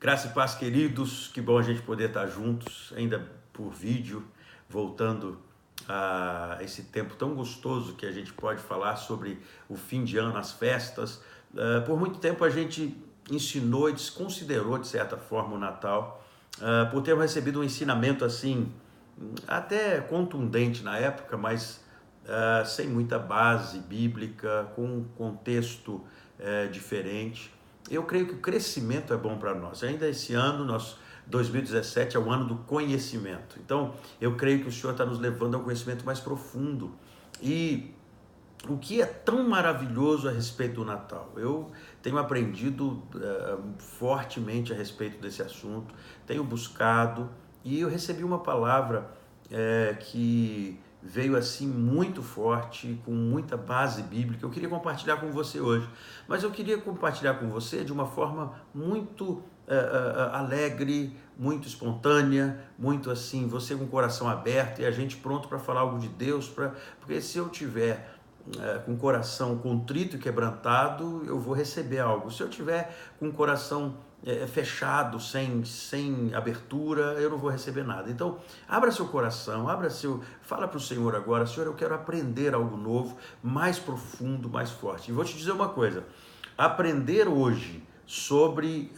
Graça e paz, queridos, que bom a gente poder estar juntos, ainda por vídeo, voltando a esse tempo tão gostoso que a gente pode falar sobre o fim de ano, as festas. Por muito tempo a gente ensinou e desconsiderou, de certa forma, o Natal, por termos recebido um ensinamento assim, até contundente na época, mas sem muita base bíblica, com um contexto diferente. Eu creio que o crescimento é bom para nós. Ainda esse ano, 2017, é o ano do conhecimento. Então, eu creio que o Senhor está nos levando a um conhecimento mais profundo. E o que é tão maravilhoso a respeito do Natal? Eu tenho aprendido fortemente a respeito desse assunto, tenho buscado, e eu recebi uma palavra que veio assim muito forte, com muita base bíblica. Eu queria compartilhar com você hoje, mas eu queria compartilhar com você de uma forma muito alegre, muito espontânea, muito assim, você com o coração aberto e a gente pronto para falar algo de Deus, porque se eu tiver com o coração contrito e quebrantado, eu vou receber algo. Se eu tiver com o coração fechado, sem abertura, eu não vou receber nada. Então, abra seu coração, fala para o Senhor agora: Senhor, eu quero aprender algo novo, mais profundo, mais forte. E vou te dizer uma coisa: aprender hoje sobre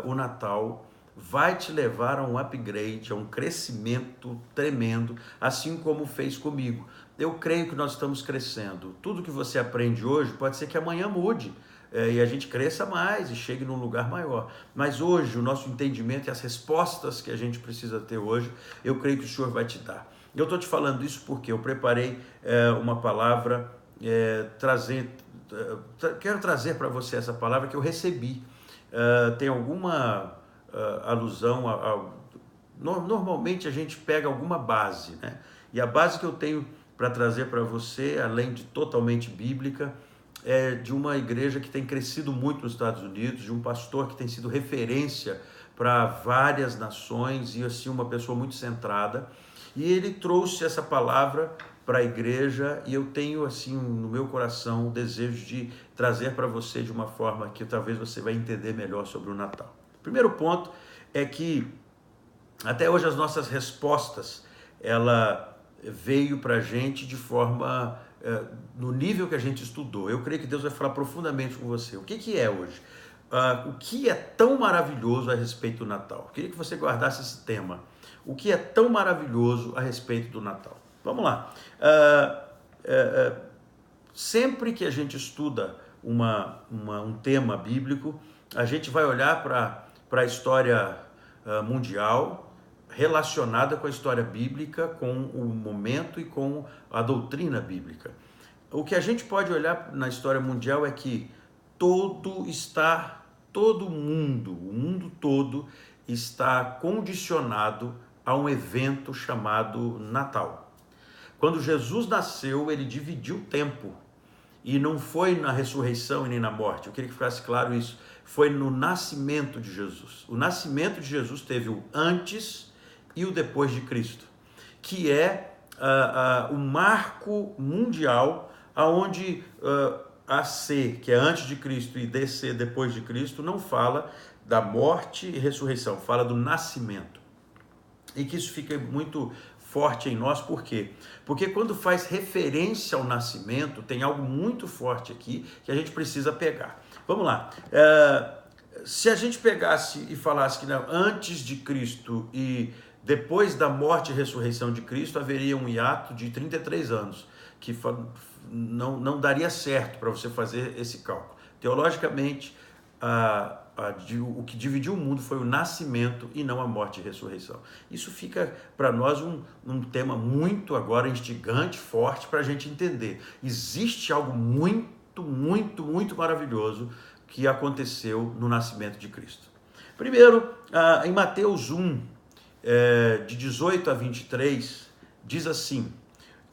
o Natal vai te levar a um upgrade, a um crescimento tremendo, assim como fez comigo. Eu creio que nós estamos crescendo. Tudo que você aprende hoje pode ser que amanhã mude e a gente cresça mais e chegue num lugar maior. Mas hoje, o nosso entendimento e as respostas que a gente precisa ter hoje, eu creio que o Senhor vai te dar. Eu estou te falando isso porque eu preparei uma palavra, quero trazer para você essa palavra que eu recebi. Tem alguma alusão normalmente a gente pega alguma base, né? E a base que eu tenho para trazer para você, além de totalmente bíblica, é de uma igreja que tem crescido muito nos Estados Unidos, de um pastor que tem sido referência para várias nações e assim uma pessoa muito centrada. E ele trouxe essa palavra para a igreja e eu tenho assim no meu coração o desejo de trazer para você de uma forma que talvez você vai entender melhor sobre o Natal. O primeiro ponto é que até hoje as nossas respostas, ela veio para a gente de forma, no nível que a gente estudou. Eu creio que Deus vai falar profundamente com você. O que é hoje? O que é tão maravilhoso a respeito do Natal? Eu queria que você guardasse esse tema. O que é tão maravilhoso a respeito do Natal? Vamos lá. Sempre que a gente estuda um tema bíblico, a gente vai olhar para a história mundial, relacionada com a história bíblica, com o momento e com a doutrina bíblica. O que a gente pode olhar na história mundial é que o mundo todo está condicionado a um evento chamado Natal. Quando Jesus nasceu, ele dividiu o tempo. E não foi na ressurreição e nem na morte. Eu queria que ficasse claro isso. Foi no nascimento de Jesus. O nascimento de Jesus teve o antes e o depois de Cristo, que é o marco mundial onde AC, que é antes de Cristo, e DC, depois de Cristo, não fala da morte e ressurreição, fala do nascimento. E que isso fica muito forte em nós, por quê? Porque quando faz referência ao nascimento, tem algo muito forte aqui que a gente precisa pegar. Vamos lá. Se a gente pegasse e falasse que não, antes de Cristo e depois da morte e ressurreição de Cristo, haveria um hiato de 33 anos, que não daria certo para você fazer esse cálculo. Teologicamente, o que dividiu o mundo foi o nascimento e não a morte e ressurreição. Isso fica para nós um tema muito agora instigante, forte, para a gente entender. Existe algo muito, muito, muito maravilhoso que aconteceu no nascimento de Cristo. Primeiro, em Mateus 1, de 18 a 23, diz assim: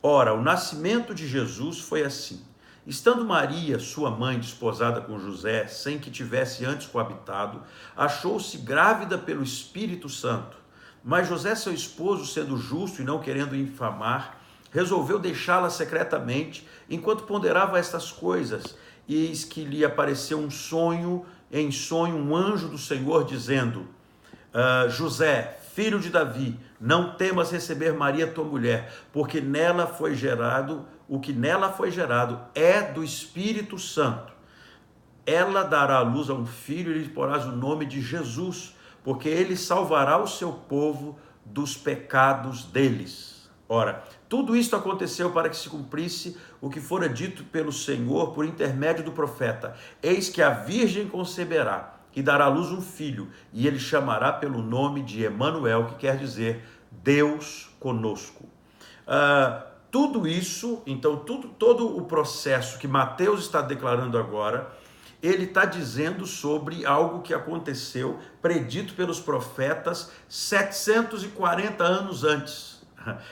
Ora, o nascimento de Jesus foi assim. Estando Maria, sua mãe, desposada com José, sem que tivesse antes coabitado, achou-se grávida pelo Espírito Santo. Mas José, seu esposo, sendo justo e não querendo infamar, resolveu deixá-la secretamente, enquanto ponderava estas coisas. Eis que lhe apareceu um sonho em sonho um anjo do Senhor dizendo: José, filho de Davi, não temas receber Maria tua mulher, porque nela foi gerado, o que nela foi gerado é do Espírito Santo. Ela dará à luz a um filho e lhe porás o nome de Jesus, porque ele salvará o seu povo dos pecados deles. Ora, tudo isto aconteceu para que se cumprisse o que fora dito pelo Senhor por intermédio do profeta: eis que a virgem conceberá e dará à luz um filho, e ele chamará pelo nome de Emanuel, que quer dizer Deus conosco. Tudo isso, então, todo o processo que Mateus está declarando agora, ele está dizendo sobre algo que aconteceu, predito pelos profetas 740 anos antes.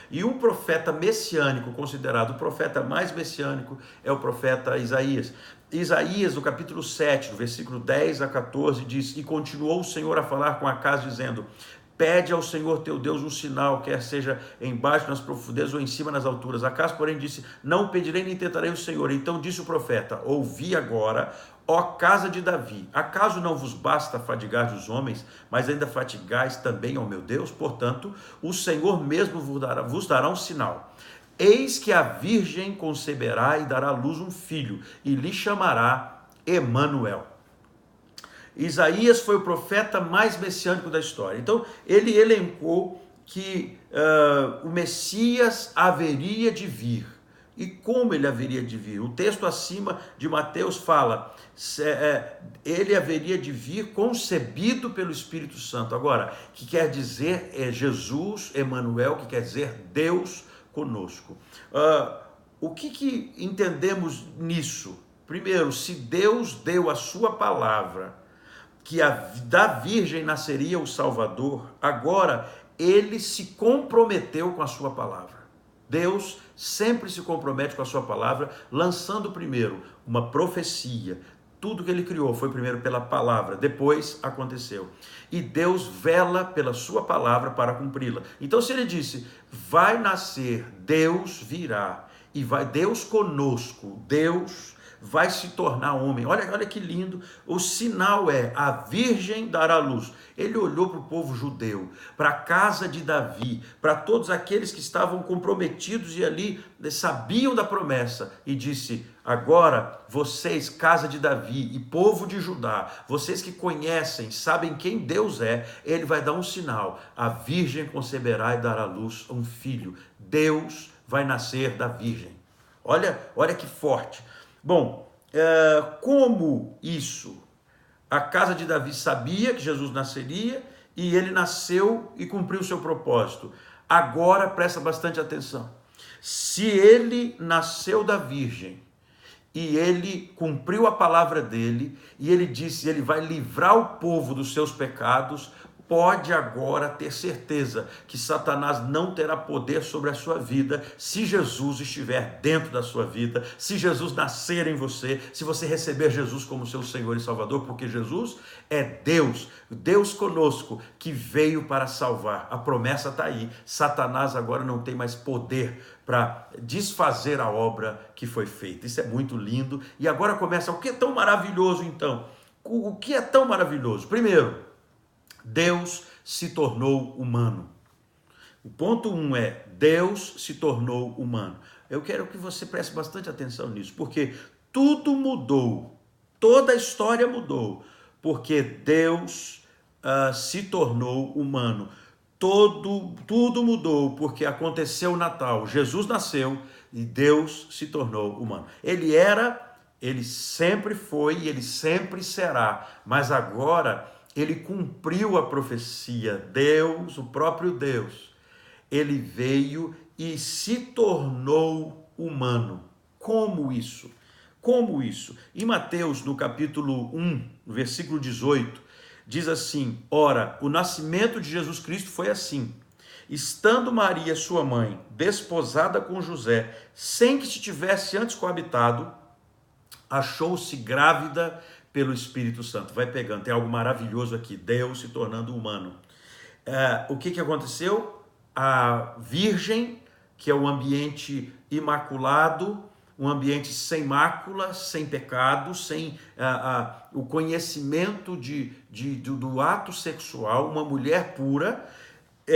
E um profeta messiânico, considerado o profeta mais messiânico, é o profeta Isaías. Isaías, no capítulo 7, no versículo 10 a 14, diz: e continuou o Senhor a falar com Acaz, dizendo: pede ao Senhor teu Deus um sinal, quer seja embaixo nas profundezas ou em cima nas alturas. Acaz, porém, disse: não pedirei nem tentarei o Senhor. Então disse o profeta: ouvi agora, ó casa de Davi, acaso não vos basta fadigar os homens, mas ainda fatigais também ao meu Deus? Portanto, o Senhor mesmo vos dará um sinal. Eis que a virgem conceberá e dará à luz um filho, e lhe chamará Emanuel. Isaías foi o profeta mais messiânico da história. Então, ele elencou que o Messias haveria de vir. E como ele haveria de vir? O texto acima de Mateus fala: ele haveria de vir concebido pelo Espírito Santo. Agora, que quer dizer Jesus, Emanuel, que quer dizer Deus conosco. O que entendemos nisso? Primeiro, se Deus deu a sua palavra, que da virgem nasceria o Salvador, agora ele se comprometeu com a sua palavra. Deus sempre se compromete com a sua palavra, lançando primeiro uma profecia. Tudo que ele criou foi primeiro pela palavra, depois aconteceu. E Deus vela pela sua palavra para cumpri-la. Então, se ele disse: vai nascer, Deus virá, e vai Deus conosco, Deus vai se tornar homem. Olha que lindo. O sinal é: a virgem dará luz. Ele olhou para o povo judeu, para a casa de Davi, para todos aqueles que estavam comprometidos e ali sabiam da promessa, e disse: agora vocês, casa de Davi e povo de Judá, vocês que conhecem, sabem quem Deus é, ele vai dar um sinal: a virgem conceberá e dará à luz um filho. Deus vai nascer da virgem. Olha que forte. Bom, como isso? A casa de Davi sabia que Jesus nasceria e ele nasceu e cumpriu o seu propósito. Agora presta bastante atenção. Se ele nasceu da virgem e ele cumpriu a palavra dele e ele disse: ele vai livrar o povo dos seus pecados, pode agora ter certeza que Satanás não terá poder sobre a sua vida se Jesus estiver dentro da sua vida, se Jesus nascer em você, se você receber Jesus como seu Senhor e Salvador, porque Jesus é Deus, Deus conosco, que veio para salvar. A promessa está aí. Satanás agora não tem mais poder para desfazer a obra que foi feita. Isso é muito lindo. E agora começa: o que é tão maravilhoso então? O que é tão maravilhoso? Primeiro, Deus se tornou humano. O ponto 1 é: Deus se tornou humano. Eu quero que você preste bastante atenção nisso, porque tudo mudou, toda a história mudou, porque Deus se tornou humano. Tudo mudou porque aconteceu o Natal. Jesus nasceu e Deus se tornou humano. Ele sempre foi e ele sempre será, mas agora ele cumpriu a profecia. Deus, o próprio Deus, ele veio e se tornou humano. Como isso? Como isso? Em Mateus, no capítulo 1, no versículo 18, diz assim: ora, o nascimento de Jesus Cristo foi assim: estando Maria, sua mãe, desposada com José, sem que se tivesse antes coabitado, achou-se grávida pelo Espírito Santo. Vai pegando, tem algo maravilhoso aqui: Deus se tornando humano. O que aconteceu? A virgem, que é o ambiente imaculado, um ambiente sem mácula, sem pecado, sem o conhecimento do ato sexual, uma mulher pura,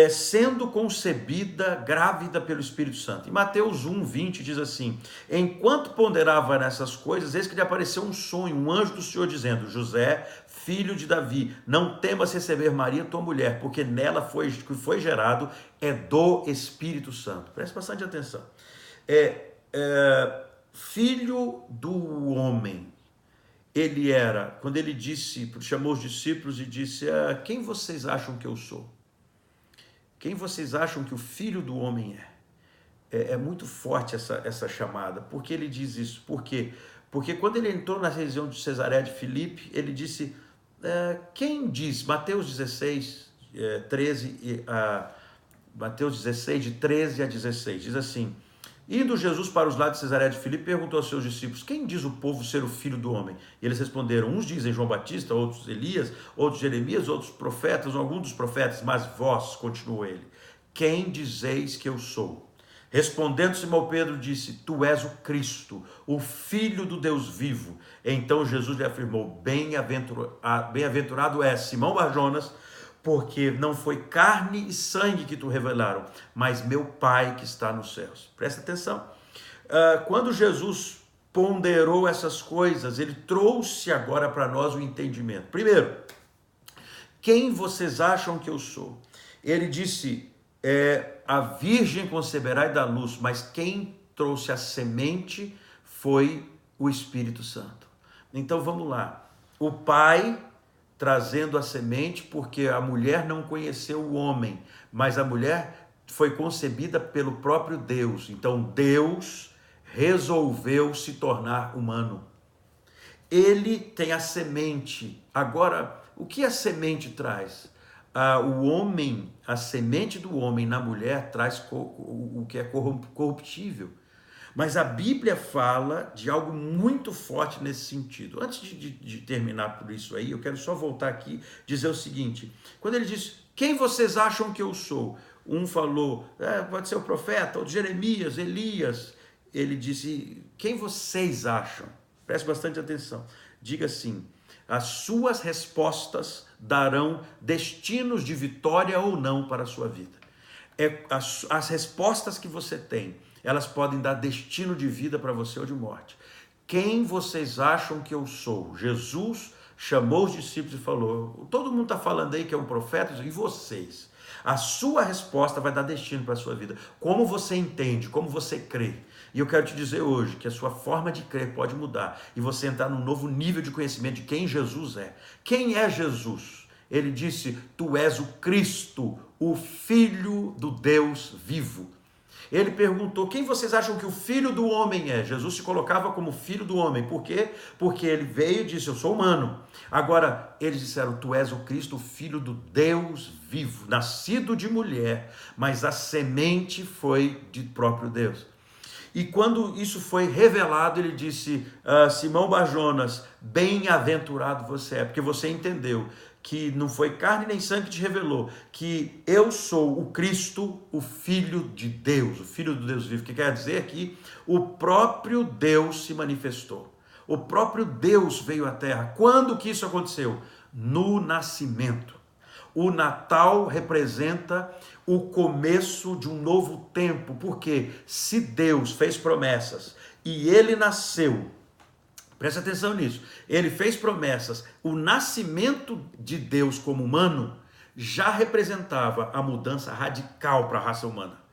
sendo concebida grávida pelo Espírito Santo. Em Mateus 1:20 diz assim: enquanto ponderava nessas coisas, eis que lhe apareceu um sonho, um anjo do Senhor dizendo: José, filho de Davi, não temas receber Maria, tua mulher, porque nela que foi gerado é do Espírito Santo. Preste bastante atenção. Filho do homem. Ele era, quando ele chamou os discípulos e disse: quem vocês acham que eu sou? Quem vocês acham que o filho do homem é? É muito forte essa chamada. Por que ele diz isso? Por quê? Porque quando ele entrou na região de Cesareia de Filipe, ele disse: quem diz? Mateus 16, 13, Mateus 16, de 13 a 16, diz assim: indo Jesus para os lados de Cesareia de Filipe, perguntou aos seus discípulos: quem diz o povo ser o filho do homem? E eles responderam: uns dizem João Batista, outros Elias, outros Jeremias, outros profetas, algum dos profetas, mas vós, continuou ele, quem dizeis que eu sou? Respondendo Simão Pedro disse: tu és o Cristo, o Filho do Deus vivo. Então Jesus lhe afirmou: bem-aventurado és, Simão Barjonas, porque não foi carne e sangue que te revelaram, mas meu Pai que está nos céus. Presta atenção. Quando Jesus ponderou essas coisas, ele trouxe agora para nós o entendimento. Primeiro, quem vocês acham que eu sou? Ele disse: a virgem conceberá e dar luz, mas quem trouxe a semente foi o Espírito Santo. Então vamos lá. O Pai trazendo a semente, porque a mulher não conheceu o homem, mas a mulher foi concebida pelo próprio Deus. Então Deus resolveu se tornar humano. Ele tem a semente. Agora, o que a semente traz? O homem, a semente do homem na mulher traz o que é corruptível. Mas a Bíblia fala de algo muito forte nesse sentido. Antes de terminar por isso aí, eu quero só voltar aqui e dizer o seguinte: quando ele diz: quem vocês acham que eu sou? Um falou: pode ser o profeta, ou Jeremias, Elias. Ele disse: quem vocês acham? Preste bastante atenção. Diga assim: as suas respostas darão destinos de vitória ou não para a sua vida. As respostas que você tem, elas podem dar destino de vida para você ou de morte. Quem vocês acham que eu sou? Jesus chamou os discípulos e falou: todo mundo está falando aí que é um profeta, e vocês? A sua resposta vai dar destino para a sua vida. Como você entende, como você crê. E eu quero te dizer hoje que a sua forma de crer pode mudar e você entrar num novo nível de conhecimento de quem Jesus é. Quem é Jesus? Ele disse: tu és o Cristo, o Filho do Deus vivo. Ele perguntou: quem vocês acham que o Filho do Homem é? Jesus se colocava como Filho do Homem. Por quê? Porque ele veio e disse: eu sou humano. Agora, eles disseram: tu és o Cristo, o Filho do Deus vivo, nascido de mulher, mas a semente foi de próprio Deus. E quando isso foi revelado, ele disse: Simão Barjonas, bem-aventurado você é, porque você entendeu que não foi carne nem sangue que te revelou, que eu sou o Cristo, o Filho de Deus, o Filho do Deus vivo, que quer dizer que o próprio Deus se manifestou. O próprio Deus veio à terra. Quando que isso aconteceu? No nascimento. O Natal representa o começo de um novo tempo, porque se Deus fez promessas e ele nasceu, presta atenção nisso, ele fez promessas, o nascimento de Deus como humano já representava a mudança radical para a raça humana.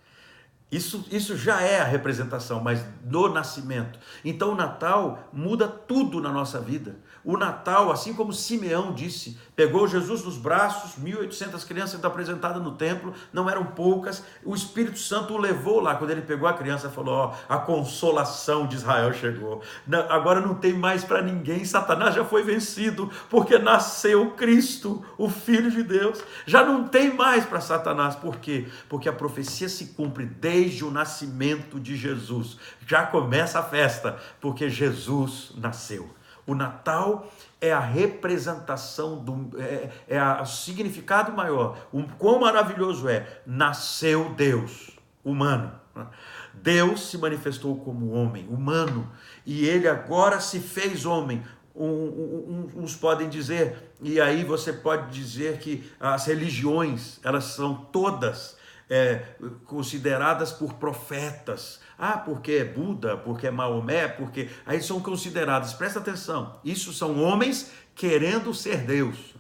Isso já é a representação, mas no nascimento. Então o Natal muda tudo na nossa vida. O Natal, assim como Simeão disse, pegou Jesus nos braços, 1.800 crianças apresentadas no templo, não eram poucas, o Espírito Santo o levou lá. Quando ele pegou a criança, falou: a consolação de Israel chegou. Agora não tem mais para ninguém, Satanás já foi vencido, porque nasceu Cristo, o Filho de Deus. Já não tem mais para Satanás. Por quê? Porque a profecia se cumpre desde o nascimento de Jesus. Já começa a festa, porque Jesus nasceu. O Natal é a representação, o significado maior. O quão maravilhoso é: nasceu Deus humano. Deus se manifestou como homem, humano, e ele agora se fez homem. Uns podem dizer, e aí você pode dizer que as religiões, elas são todas consideradas por profetas. Porque é Buda, porque é Maomé, porque aí são consideradas, presta atenção, isso são homens querendo ser Deus.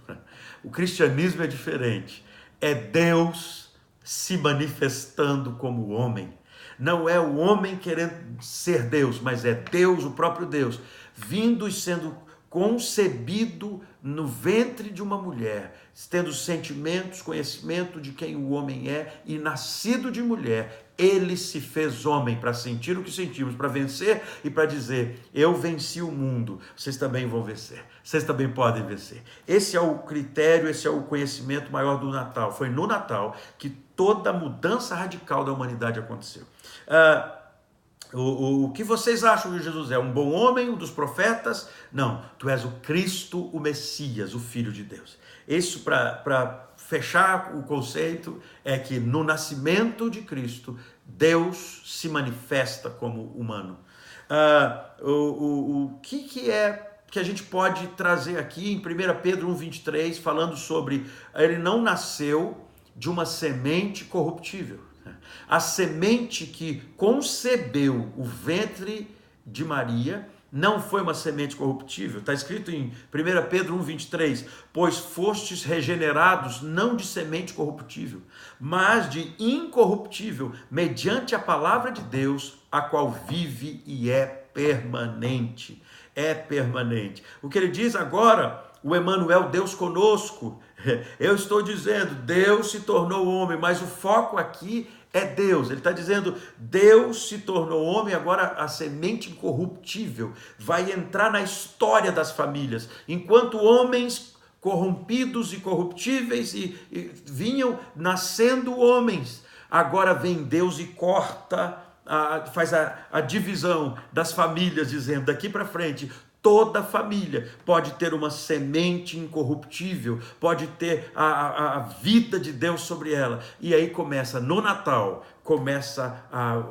O cristianismo é diferente, é Deus se manifestando como homem. Não é o homem querendo ser Deus, mas é Deus, o próprio Deus, vindo e sendo concebido no ventre de uma mulher, tendo sentimentos, conhecimento de quem o homem é e nascido de mulher, ele se fez homem para sentir o que sentimos, para vencer e para dizer, eu venci o mundo, vocês também vão vencer, vocês também podem vencer. Esse é o critério, esse é o conhecimento maior do Natal. Foi no Natal que toda a mudança radical da humanidade aconteceu. O que vocês acham que Jesus é? Um bom homem, um dos profetas? Não, tu és o Cristo, o Messias, o Filho de Deus. Isso, para fechar o conceito, é que no nascimento de Cristo, Deus se manifesta como humano. O que é que a gente pode trazer aqui em 1 Pedro 1,23, falando sobre ele não nasceu de uma semente corruptível. A semente que concebeu o ventre de Maria não foi uma semente corruptível. Está escrito em 1 Pedro 1,23, pois fostes regenerados não de semente corruptível, mas de incorruptível, mediante a palavra de Deus, a qual vive e é permanente. É permanente. O que ele diz agora, o Emanuel, Deus conosco, eu estou dizendo, Deus se tornou homem, mas o foco aqui é Deus. Ele está dizendo, Deus se tornou homem, agora a semente incorruptível vai entrar na história das famílias. Enquanto homens corrompidos e corruptíveis e vinham nascendo homens, agora vem Deus e corta, faz a divisão das famílias, dizendo, daqui para frente, toda família pode ter uma semente incorruptível, pode ter a vida de Deus sobre ela. E aí começa, no Natal, começa a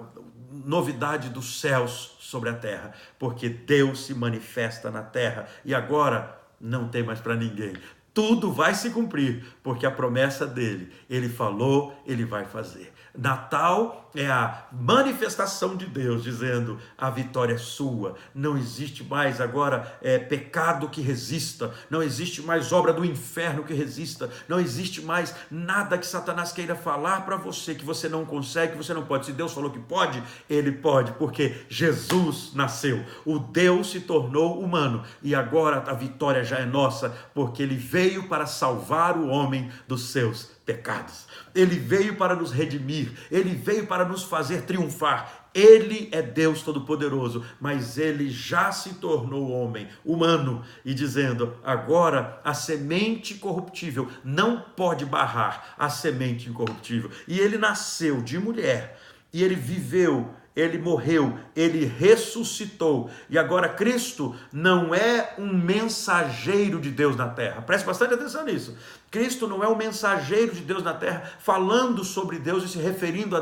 novidade dos céus sobre a terra, porque Deus se manifesta na terra e agora não tem mais para ninguém. Tudo vai se cumprir, porque a promessa dele, ele falou, ele vai fazer. Natal é a manifestação de Deus, dizendo, a vitória é sua, não existe mais agora pecado que resista, não existe mais obra do inferno que resista, não existe mais nada que Satanás queira falar para você, que você não consegue, que você não pode. Se Deus falou que pode, ele pode, porque Jesus nasceu, o Deus se tornou humano, e agora a vitória já é nossa, porque ele veio para salvar o homem dos seus pecados. Ele veio para nos redimir, ele veio para nos fazer triunfar. Ele é Deus Todo-Poderoso, mas ele já se tornou homem, humano, e dizendo, agora a semente corruptível não pode barrar a semente incorruptível. E ele nasceu de mulher, e ele viveu, ele morreu, ele ressuscitou, e agora Cristo não é um mensageiro de Deus na terra. Preste bastante atenção nisso. Cristo não é um mensageiro de Deus na terra, falando sobre Deus e se referindo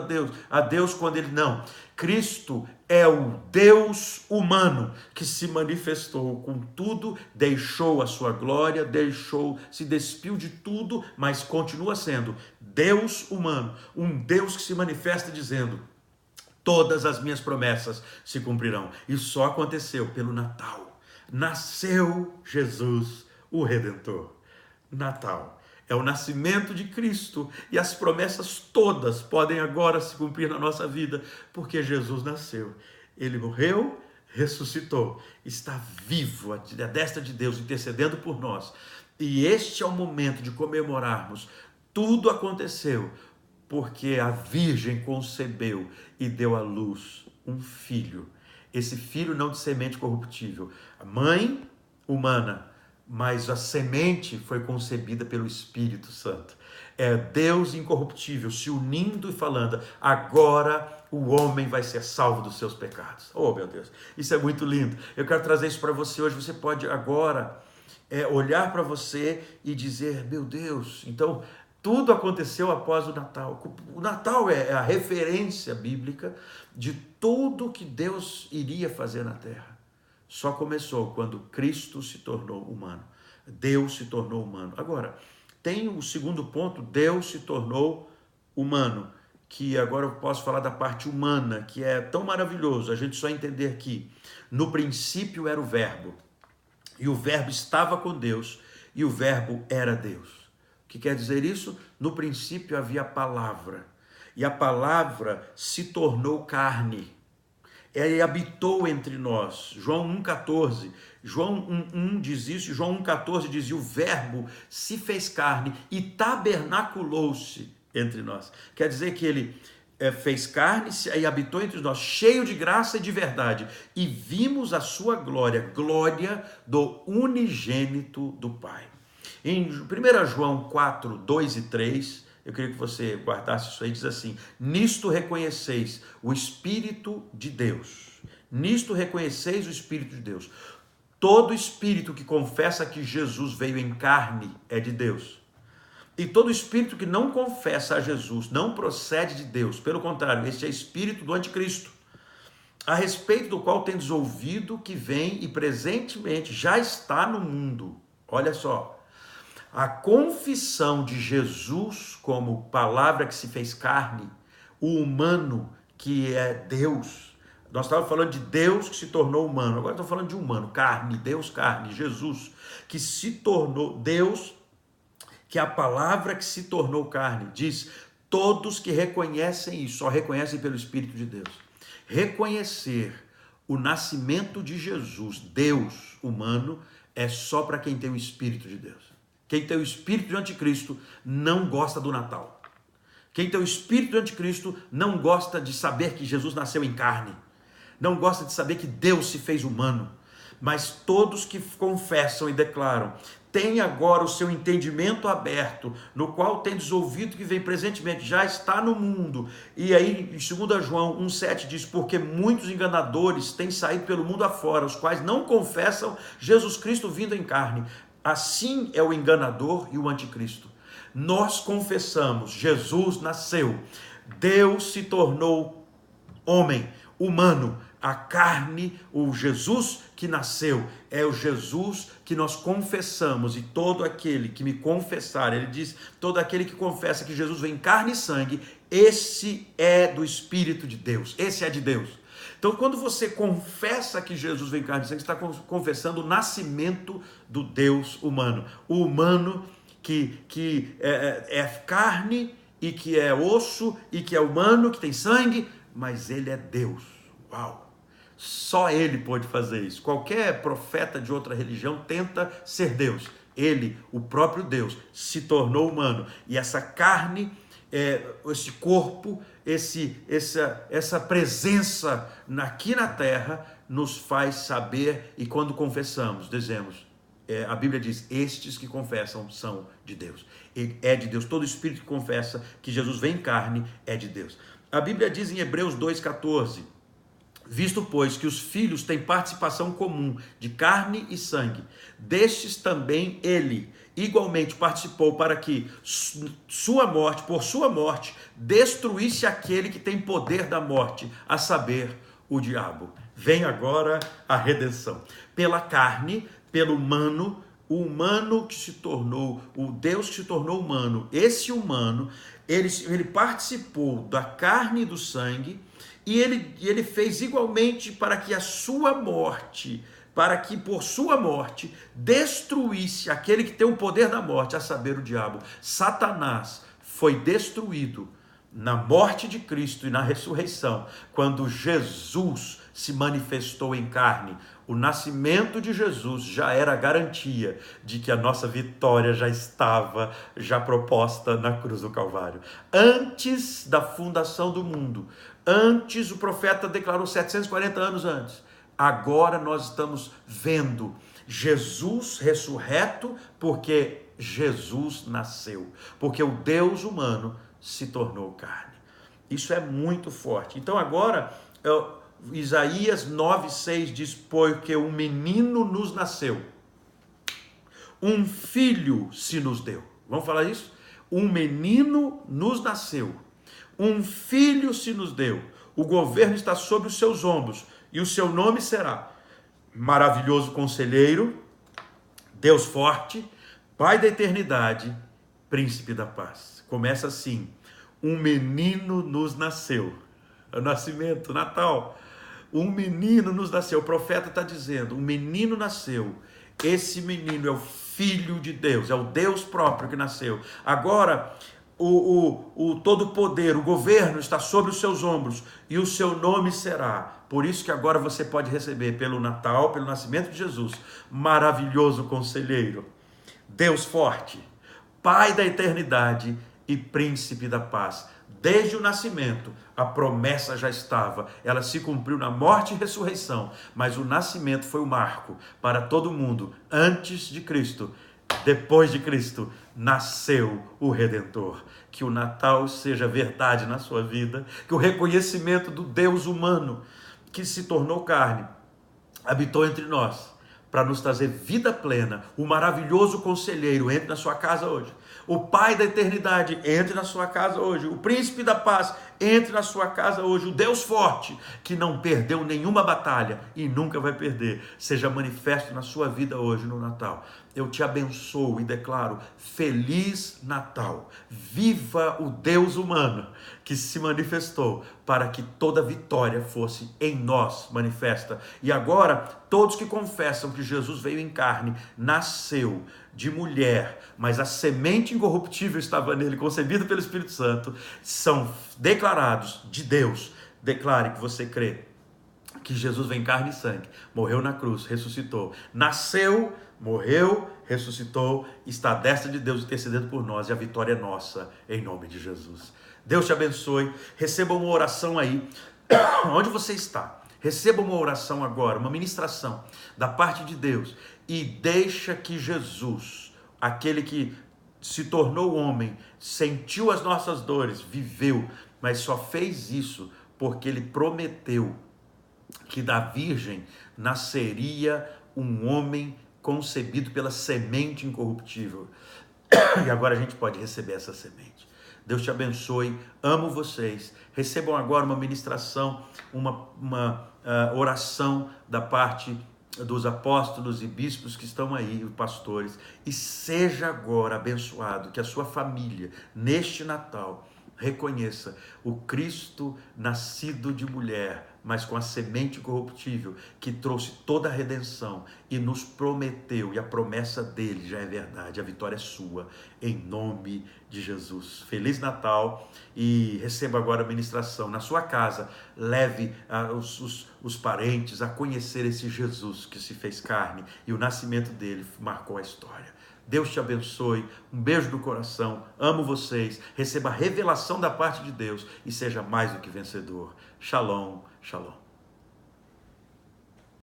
a Deus quando ele não. Cristo é o Deus humano que se manifestou com tudo, deixou a sua glória, se despiu de tudo, mas continua sendo Deus humano, um Deus que se manifesta dizendo, todas as minhas promessas se cumprirão. Isso só aconteceu pelo Natal. Nasceu Jesus, o Redentor. Natal é o nascimento de Cristo e as promessas todas podem agora se cumprir na nossa vida, porque Jesus nasceu. Ele morreu, ressuscitou, está vivo à destra de Deus, intercedendo por nós. E este é o momento de comemorarmos. Tudo aconteceu porque a Virgem concebeu e deu à luz um filho. Esse filho não de semente corruptível. A mãe humana, mas a semente foi concebida pelo Espírito Santo. É Deus incorruptível se unindo e falando, agora o homem vai ser salvo dos seus pecados. Oh, meu Deus, isso é muito lindo. Eu quero trazer isso para você hoje. Você pode agora olhar para você e dizer, meu Deus, então tudo aconteceu após o Natal. O Natal é a referência bíblica de tudo que Deus iria fazer na terra. Só começou quando Cristo se tornou humano. Deus se tornou humano. Agora, tem o segundo ponto, Deus se tornou humano, que agora eu posso falar da parte humana, que é tão maravilhoso, a gente só entender que no princípio era o Verbo, e o Verbo estava com Deus, e o Verbo era Deus. O que quer dizer isso? No princípio havia a palavra, e a palavra se tornou carne. Ele habitou entre nós. João 1,14. João 1,1 diz isso, João 1,14 dizia: o Verbo se fez carne e tabernaculou-se entre nós. Quer dizer que ele fez carne e habitou entre nós, cheio de graça e de verdade. E vimos a sua glória, glória do unigênito do Pai. Em 1 João 4, 2 e 3... eu queria que você guardasse isso aí, diz assim: nisto reconheceis o Espírito de Deus. Nisto reconheceis o Espírito de Deus. Todo espírito que confessa que Jesus veio em carne é de Deus. E todo espírito que não confessa a Jesus não procede de Deus. Pelo contrário, este é espírito do anticristo, a respeito do qual tendes ouvido que vem e presentemente já está no mundo. Olha só. A confissão de Jesus como palavra que se fez carne, o humano que é Deus. Nós estávamos falando de Deus que se tornou humano, agora estamos falando de humano, carne, Deus carne, Jesus que se tornou Deus, que é a palavra que se tornou carne. Diz, todos que reconhecem isso, só reconhecem pelo Espírito de Deus. Reconhecer o nascimento de Jesus, Deus humano, é só para quem tem o Espírito de Deus. Quem tem o espírito de anticristo não gosta do Natal. Quem tem o espírito de anticristo não gosta de saber que Jesus nasceu em carne. Não gosta de saber que Deus se fez humano. Mas todos que confessam e declaram, têm agora o seu entendimento aberto, no qual tendes ouvido que vem presentemente, já está no mundo. E aí, em 2 João 1,7 diz, porque muitos enganadores têm saído pelo mundo afora, os quais não confessam Jesus Cristo vindo em carne. Assim é o enganador e o anticristo. Nós confessamos, Jesus nasceu, Deus se tornou homem, humano, a carne, o Jesus que nasceu, é o Jesus que nós confessamos, e todo aquele que me confessar, ele diz, todo aquele que confessa que Jesus vem em carne e sangue, esse é do Espírito de Deus, esse é de Deus. Então, quando você confessa que Jesus vem em carne e sangue, você está confessando o nascimento do Deus humano. O humano que é carne e que é osso e que é humano, que tem sangue, mas ele é Deus. Uau! Só ele pode fazer isso. Qualquer profeta de outra religião tenta ser Deus. Ele, o próprio Deus, se tornou humano. E essa carne, esse corpo, essa presença aqui na terra nos faz saber, e quando confessamos, dizemos, a Bíblia diz, estes que confessam são de Deus. É de Deus. Todo espírito que confessa que Jesus vem em carne é de Deus. A Bíblia diz em Hebreus 2,14, visto, pois, que os filhos têm participação comum de carne e sangue, destes também ele igualmente participou, para que por sua morte, destruísse aquele que tem poder da morte, a saber, o diabo. Vem agora a redenção. Pela carne, pelo humano, o humano que se tornou, o Deus que se tornou humano, esse humano, ele participou da carne e do sangue, e ele fez igualmente para que a sua morte, para que por sua morte destruísse aquele que tem o poder da morte, a saber, o diabo. Satanás foi destruído na morte de Cristo e na ressurreição, quando Jesus se manifestou em carne. O nascimento de Jesus já era a garantia de que a nossa vitória já estava proposta na cruz do Calvário. Antes da fundação do mundo, antes o profeta declarou 740 anos antes, agora nós estamos vendo Jesus ressurreto, porque Jesus nasceu, porque o Deus humano se tornou carne. Isso é muito forte. Então agora, Isaías 9,6 diz, porque um menino nos nasceu, um filho se nos deu. Vamos falar isso? Um menino nos nasceu, um filho se nos deu, o governo está sobre os seus ombros, e o seu nome será Maravilhoso Conselheiro, Deus Forte, Pai da Eternidade, Príncipe da Paz. Começa assim: um menino nos nasceu. É o nascimento, Natal. Um menino nos nasceu. O profeta está dizendo, um menino nasceu. Esse menino é o Filho de Deus, é o Deus próprio que nasceu. Agora, o todo poder, o governo está sobre os seus ombros, e o seu nome será. Por isso que agora você pode receber pelo Natal, pelo nascimento de Jesus, Maravilhoso Conselheiro, Deus Forte, Pai da Eternidade e Príncipe da Paz. Desde o nascimento, a promessa já estava, ela se cumpriu na morte e ressurreição, mas o nascimento foi o marco para todo mundo. Antes de Cristo, depois de Cristo, nasceu o Redentor. Que o Natal seja verdade na sua vida, que o reconhecimento do Deus humano que se tornou carne, habitou entre nós, para nos trazer vida plena. O maravilhoso conselheiro entre na sua casa hoje. O Pai da eternidade entre na sua casa hoje. O Príncipe da Paz entre na sua casa hoje. O Deus forte, que não perdeu nenhuma batalha e nunca vai perder, seja manifesto na sua vida hoje no Natal. Eu te abençoo e declaro Feliz Natal. Viva o Deus humano que se manifestou para que toda vitória fosse em nós manifesta. E agora, todos que confessam que Jesus veio em carne, nasceu de mulher, mas a semente incorruptível estava nele, concebido pelo Espírito Santo, são declarados de Deus. Declare que você crê que Jesus vem em carne e sangue, morreu na cruz, ressuscitou, nasceu, morreu, ressuscitou, está à destra de Deus intercedendo por nós, e a vitória é nossa, em nome de Jesus. Deus te abençoe. Receba uma oração aí, onde você está. Receba uma oração agora, uma ministração da parte de Deus, e deixa que Jesus, aquele que se tornou homem, sentiu as nossas dores, viveu, mas só fez isso porque ele prometeu que da virgem nasceria um homem concebido pela semente incorruptível. E agora a gente pode receber essa semente. Deus te abençoe, amo vocês. Recebam agora uma ministração, uma oração da parte dos apóstolos e bispos que estão aí, os pastores. E seja agora abençoado, que a sua família, neste Natal, reconheça o Cristo nascido de mulher, mas com a semente corruptível, que trouxe toda a redenção e nos prometeu, e a promessa dele já é verdade, a vitória é sua, em nome de Jesus. Feliz Natal, e receba agora a ministração na sua casa. Leve os parentes a conhecer esse Jesus que se fez carne, e o nascimento dele marcou a história. Deus te abençoe, um beijo do coração, amo vocês, receba a revelação da parte de Deus e seja mais do que vencedor. Shalom, shalom.